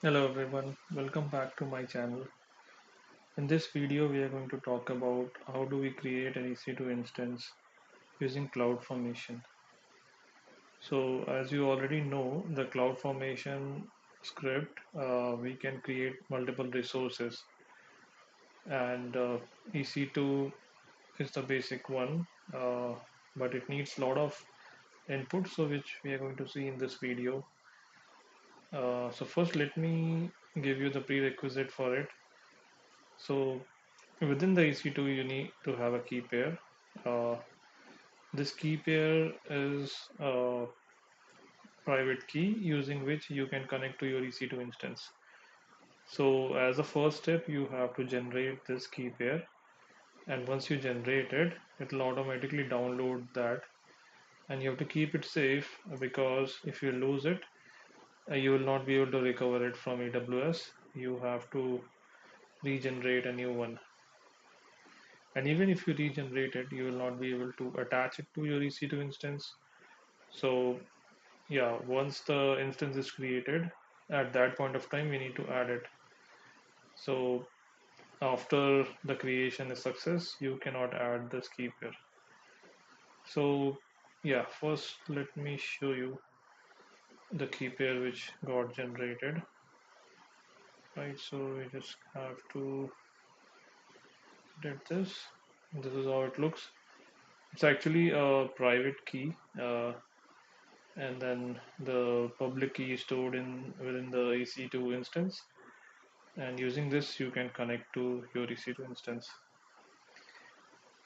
Hello everyone, welcome back to my channel. In this video we are going to talk about how do we create an EC2 instance using CloudFormation. So as you already know, the CloudFormation script, we can create multiple resources, and EC2 is the basic one, uh, but it needs a lot of input, so which we are going to see in this video. So first let me give you the prerequisite for it. So within the EC2, you need to have a key pair. Uh, this key pair is a private key using which you can connect to your EC2 instance. So as a first step, you have to generate this key pair. And once you generate it, it will automatically download that. And you have to keep it safe because if you lose it, you will not be able to recover it from AWS. You have to regenerate a new one. And even if you regenerate it, you will not be able to attach it to your EC2 instance. So yeah, once the instance is created, at that point of time, we need to add it. So after the creation is success, you cannot add this key pair. So yeah, first let me show you the key pair which got generated. Right, so we just have to edit this. This is how it looks. It's actually a private key. And then the public key is stored in within the EC2 instance, and using this you can connect to your EC2 instance.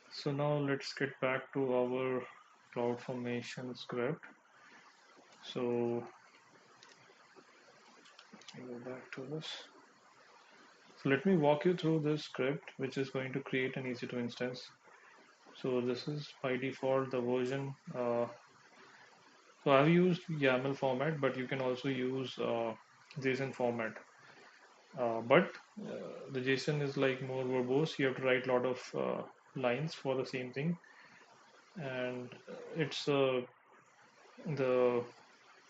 So now let's get back to our CloudFormation script. So let me go back to this. So let me walk you through this script which is going to create an EC2 instance. So this is by default the version. So I've used YAML format, but you can also use JSON format. But the JSON is like more verbose. You have to write a lot of lines for the same thing, and it's the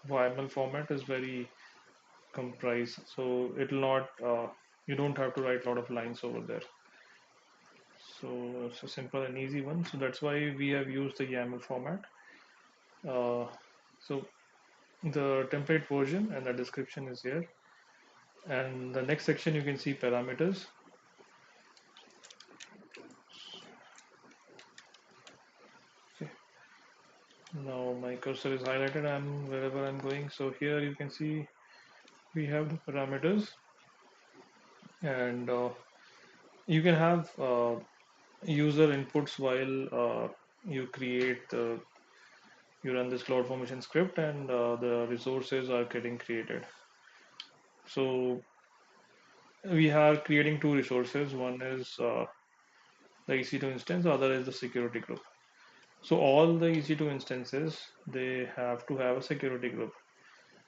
YAML format is very comprised, so it'll not. You don't have to write a lot of lines over there. So it's a simple and easy one. So that's why we have used the YAML format. Uh, so the template version and the description is here. And the next section you can see parameters. Okay. Now my cursor is highlighted. I'm wherever I'm going. So here you can see we have the parameters, and you can have user inputs while you run this CloudFormation script, and the resources are getting created. So we are creating two resources. One is the EC2 instance, the other is the security group. So all the EC2 instances, they have to have a security group.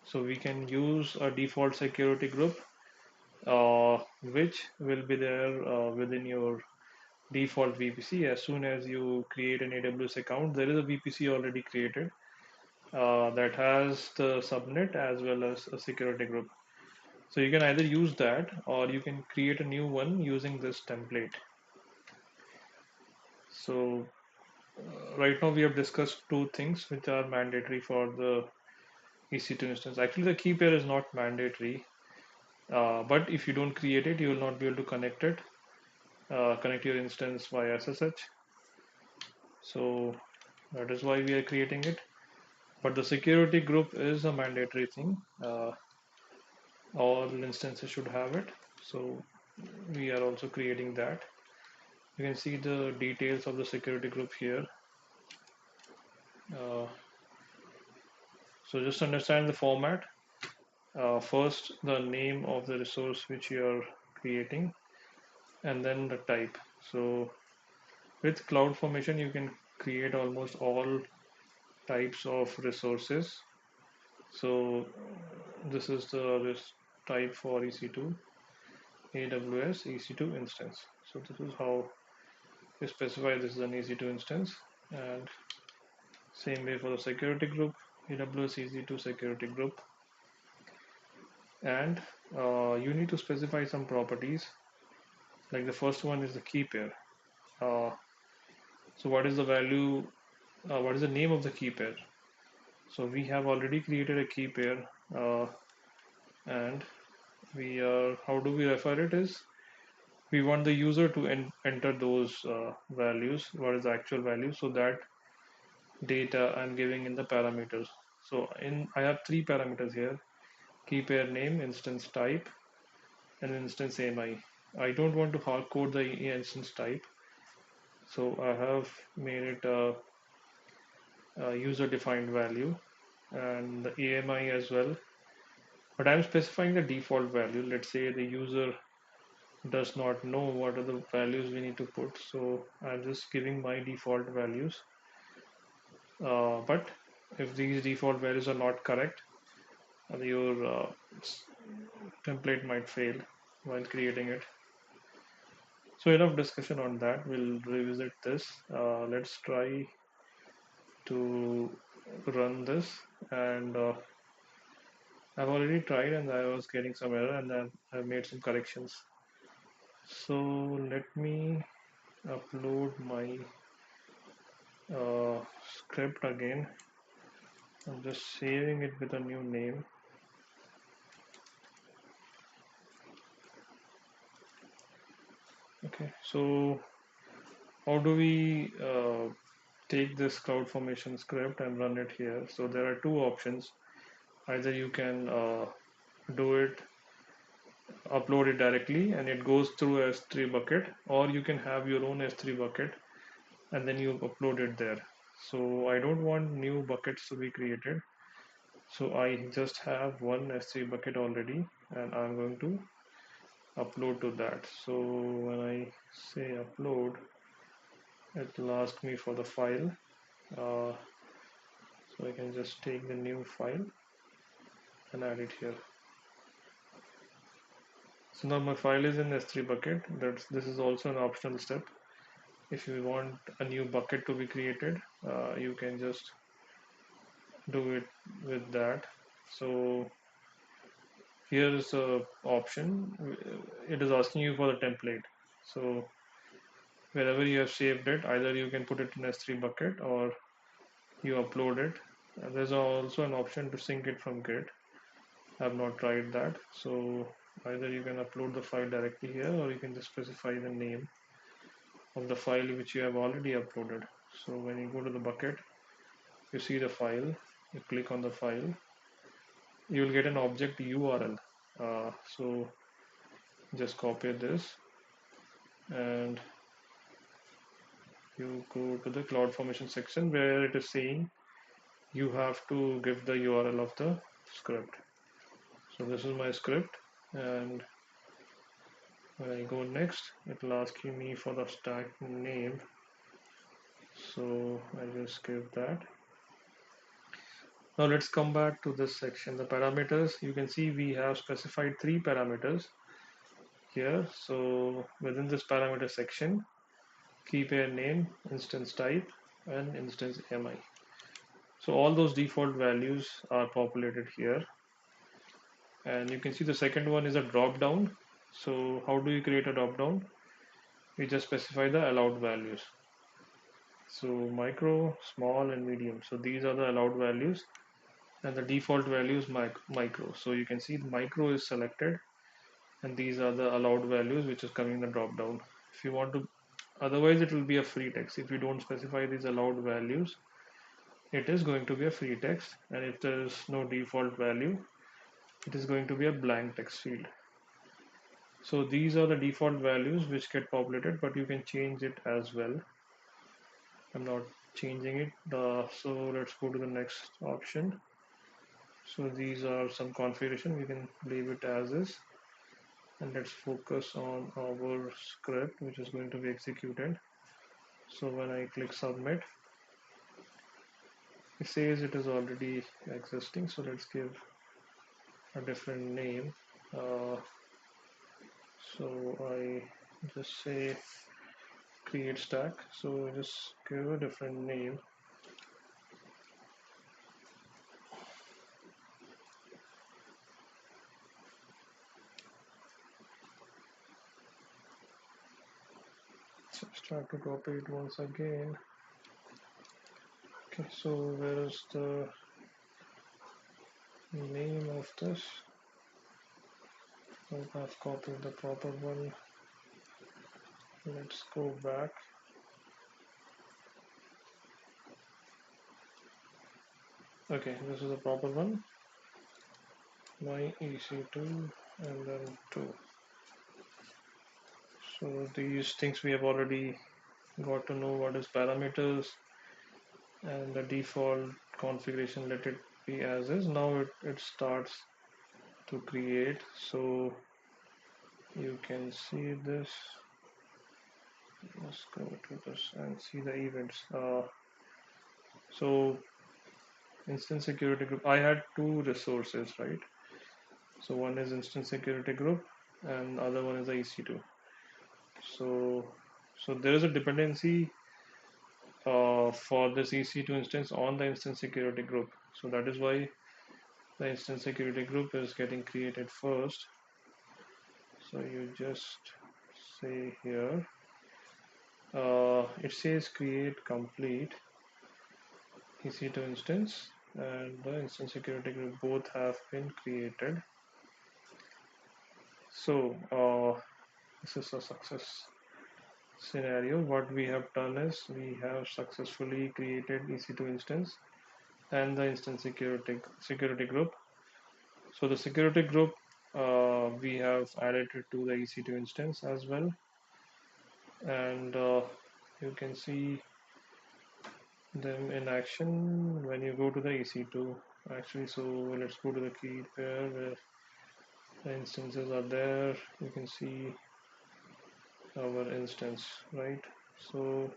So we can use a default security group, which will be there within your default VPC. As soon as you create an AWS account, there is a VPC already created that has the subnet as well as a security group. So you can either use that or you can create a new one using this template. So right now we have discussed two things which are mandatory for the EC2 instance. Actually, the key pair is not mandatory, but if you don't create it, you will not be able to connect your instance via SSH. So that is why we are creating it. But the security group is a mandatory thing. All instances should have it. So we are also creating that. You can see the details of the security group here. Uh, so just understand the format. First, the name of the resource which you are creating, and then the type. So with CloudFormation, you can create almost all types of resources. So this is the type for EC2, AWS EC2 instance. So this is how you specify this is an EC2 instance, and same way for the security group, AWS EC2 security group, and you need to specify some properties. Like the first one is the key pair. Uh, so what is the value? What is the name of the key pair? So we have already created a key pair, and we are. How do we refer it? Is we want the user to enter those values. What is the actual value? So that data I'm giving in the parameters. So in I have three parameters here: key pair name, instance type, and instance AMI. I don't want to hard code the instance type, so I have made it a user defined value and the AMI as well. But I'm specifying the default value. Let's say the user does not know what are the values we need to put, so I'm just giving my default values. But if these default values are not correct, your template might fail while creating it. So enough discussion on that. We'll revisit this. Let's try to run this, and I've already tried and I was getting some error, and I've made some corrections. So let me upload my script again. I'm just saving it with a new name. Okay, so how do we take this CloudFormation script and run it here? So there are two options. Either you can do it, upload it directly, and it goes through S3 bucket, or you can have your own S3 bucket and then you upload it there. So I don't want new buckets to be created. So I just have one S3 bucket already, and I'm going to upload to that. So when I say upload, it will ask me for the file. Uh, so I can just take the new file and add it here. So now my file is in S3 bucket. This is also an optional step. If you want a new bucket to be created, you can just do it with that. So here is a option. It is asking you for the template. So wherever you have saved it, either you can put it in S3 bucket or you upload it. And there's also an option to sync it from Git. I have not tried that. So either you can upload the file directly here, or you can just specify the name of the file which you have already uploaded. So when you go to the bucket, you see the file, you click on the file, you will get an object URL. So just copy this and you go to the CloudFormation section where it is saying you have to give the URL of the script. So this is my script, and when I go next, it will ask me for the stack name. So I just give that. Now let's come back to this section. The parameters, you can see we have specified three parameters here. So within this parameter section, key pair name, instance type, and instance MI. So all those default values are populated here. And you can see the second one is a drop down. So how do you create a drop down? We just specify the allowed values. So micro, small, and medium. So these are the allowed values, and the default value is micro. So you can see the micro is selected, and these are the allowed values which is coming in the drop down. If you want to, otherwise it will be a free text. If you don't specify these allowed values, it is going to be a free text, and if there is no default value, it is going to be a blank text field. So these are the default values which get populated, but you can change it as well. I'm not changing it. So let's go to the next option. So these are some configuration. We can leave it as is. And let's focus on our script, which is going to be executed. So when I click submit, it says it is already existing. So let's give a different name. So I just say create stack. So just give a different name. Just try to copy it once again. Okay, so where is the name of this? I've copied the proper one. Let's go back. Okay, this is the proper one. My EC2 and then 2. So these things we have already got to know what is parameters and the default configuration, let it be as is. Now it starts to create. So you can see this. Let's go to this and see the events. So instance security group, I had two resources, right? So one is instance security group and other one is the EC2. So there is a dependency for this EC2 instance on the instance security group. So that is why the instance security group is getting created first. So you just say here, it says create complete EC2 instance and the instance security group both have been created. So this is a success scenario. What we have done is we have successfully created EC2 instance and the instance security group. So the security group we have added it to the EC2 instance as well, and you can see them in action when you go to the EC2 actually. So let's go to the key pair where the instances are there. You can see our instance, right? So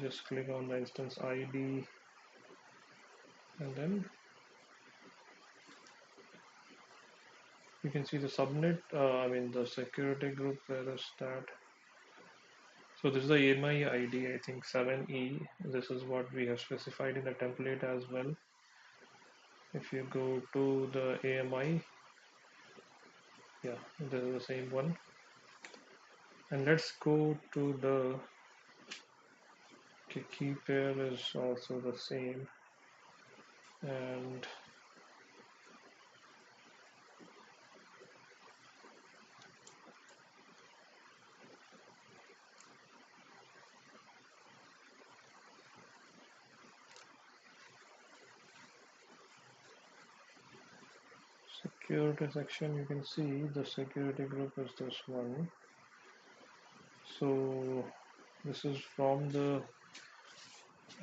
just click on the instance ID and then you can see the subnet, I mean the security group, where is that? So this is the AMI ID, I think 7E. This is what we have specified in the template as well. If you go to the AMI, yeah, this is the same one. And let's go to the key pair is also the same. And security section, you can see the security group is this one. So this is from the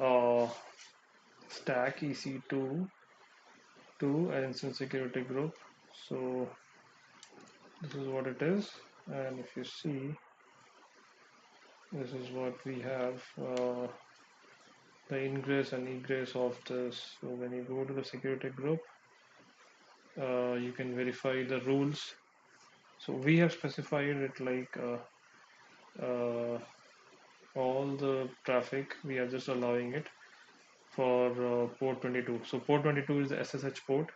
uh, stack EC2 to an instance security group. So this is what it is, and if you see, this is what we have, the ingress and egress of this. So when you go to the security group, you can verify the rules. So we have specified it like all the traffic, we are just allowing it for port 22. So port 22 is the SSH port.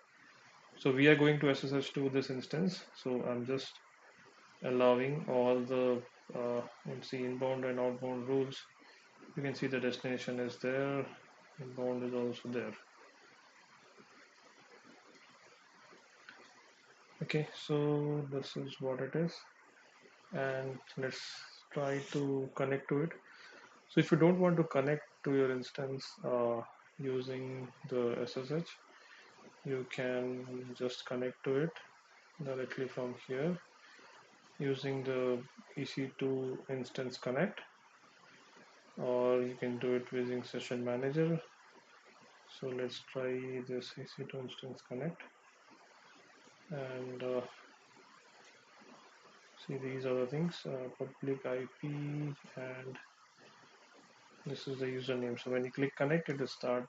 So we are going to SSH to this instance. So I'm just allowing all the MC inbound and outbound rules. You can see the destination is there, inbound is also there. Okay, so this is what it is, and let's try to connect to it. So if you don't want to connect to your instance using the SSH, you can just connect to it directly from here using the EC2 instance connect, or you can do it using session manager. So let's try this EC2 instance connect, and see, these are the things, public IP, and this is the username. So when you click connect, it will start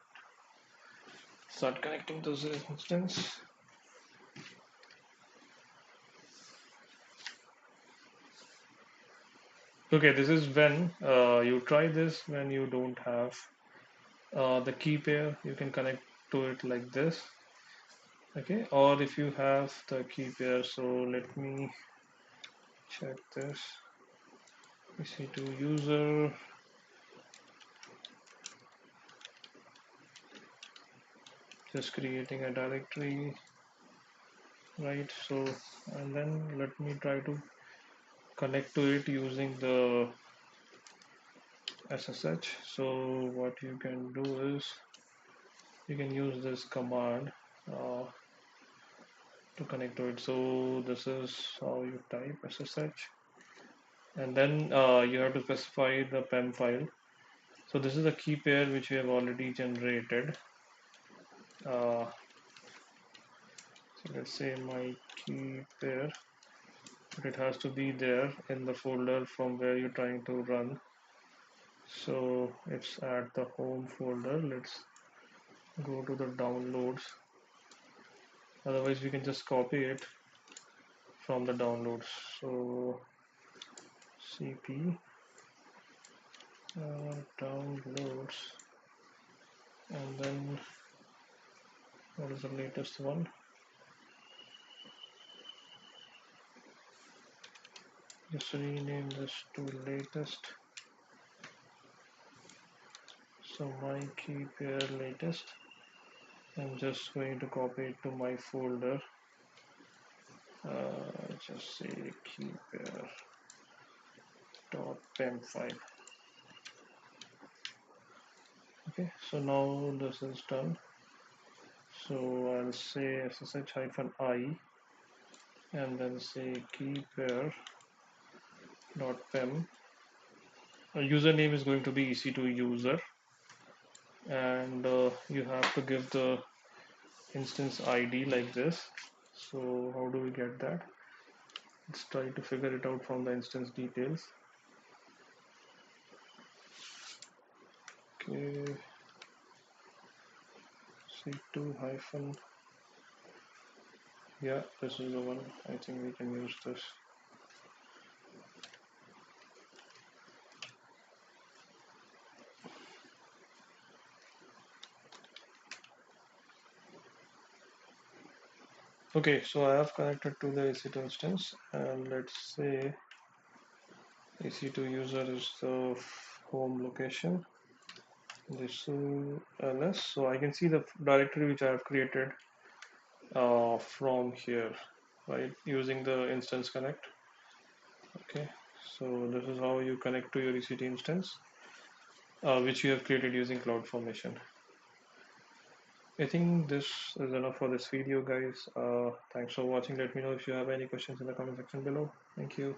connecting to this instance. Okay, this is when you try this when you don't have the key pair. You can connect to it like this. Okay, or if you have the key pair, so let me check this. EC2 user, just creating a directory, right? So, and then let me try to connect to it using the SSH. So what you can do is you can use this command to connect to it. So this is how you type SSH, and then you have to specify the PEM file. So this is a key pair which we have already generated. So let's say my key pair, but it has to be there in the folder from where you're trying to run. So it's at the home folder. Let's go to the downloads. Otherwise we can just copy it from the downloads. So cp downloads, and then what is the latest one? Just rename this to latest. So my key pair latest. I'm just going to copy it to my folder. Just say key pair dot pem file. Okay, so now this is done. So I'll say ssh-i and then say key pair dot pem. Username is going to be EC2 user, and you have to give the instance ID like this. So how do we get that? Let's try to figure it out from the instance details. Okay, C2 hyphen, yeah, this is the one. I think we can use this. Okay, so I have connected to the EC2 instance, and let's say EC2 user is the home location. This is ls, so I can see the directory which I have created from here, right, using the instance connect. Okay, so this is how you connect to your EC2 instance, which you have created using CloudFormation. I think this is enough for this video, guys. Thanks for watching. Let me know if you have any questions in the comment section below. Thank you.